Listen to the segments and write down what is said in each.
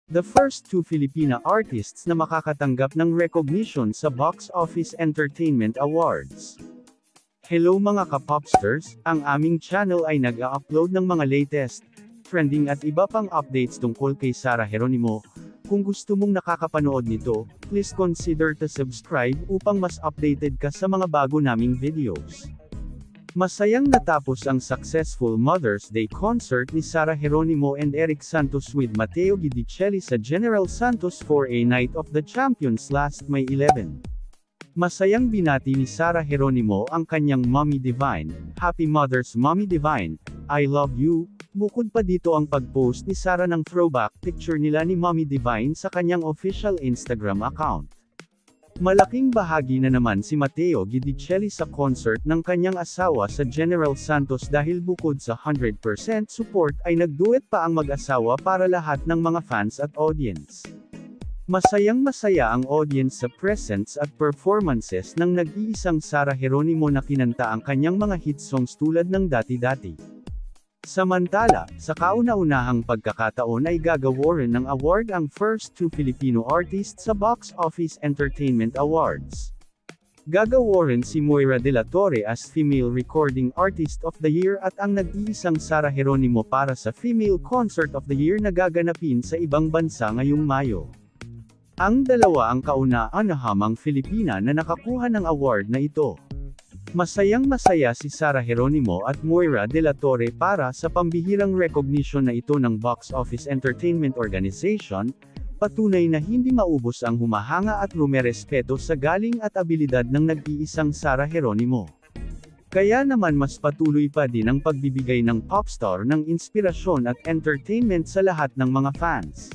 The first two Filipina artists na makakatanggap ng recognition sa Box Office Entertainment Awards. Hello mga ka-popsters, ang aming channel ay nag-a-upload ng mga latest, trending at iba pang updates tungkol kay Sarah Geronimo. Kung gusto mong nakakapanood nito, please consider to subscribe upang mas updated ka sa mga bago naming videos. Masayang natapos ang successful Mother's Day concert ni Sarah Geronimo and Eric Santos with Mateo Guidicelli sa General Santos for a Night of the Champions last May 11. Masayang binati ni Sarah Geronimo ang kanyang Mommy Divine, Happy Mother's Mommy Divine, I love you. Bukod pa dito ang pag-post ni Sarah ng throwback picture nila ni Mommy Divine sa kanyang official Instagram account. Malaking bahagi na naman si Mateo Guidicelli sa concert ng kanyang asawa sa General Santos dahil bukod sa 100% support ay nagduet pa ang mag-asawa para lahat ng mga fans at audience. Masayang masaya ang audience sa presence at performances ng nag-iisang Sarah Geronimo na kinanta ang kanyang mga hit songs tulad ng Dati-Dati. Samantala, sa kauna-unahang pagkakataon ay gagawaran ng award ang first two Filipino artists sa Box Office Entertainment Awards. Gagawaran si Moira de la Torre as Female Recording Artist of the Year at ang nag-iisang Sarah Geronimo para sa Female Concert of the Year na gaganapin sa ibang bansa ngayong Mayo. Ang dalawa ang kauna-unahang Filipina na nakakuha ng award na ito. Masayang masaya si Sarah Geronimo at Moira de la Torre para sa pambihirang recognition na ito ng Box Office Entertainment Organization, patunay na hindi maubos ang humahanga at rumerespeto sa galing at abilidad ng nag-iisang Sarah Geronimo. Kaya naman mas patuloy pa din ang pagbibigay ng popstar ng inspirasyon at entertainment sa lahat ng mga fans.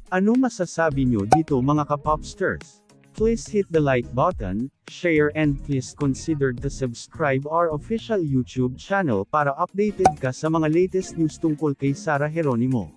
Ano masasabi nyo dito mga ka-popsters? Please hit the like button, share and please consider to subscribe our official YouTube channel para updated ka sa mga latest news tungkol kay Sarah Geronimo.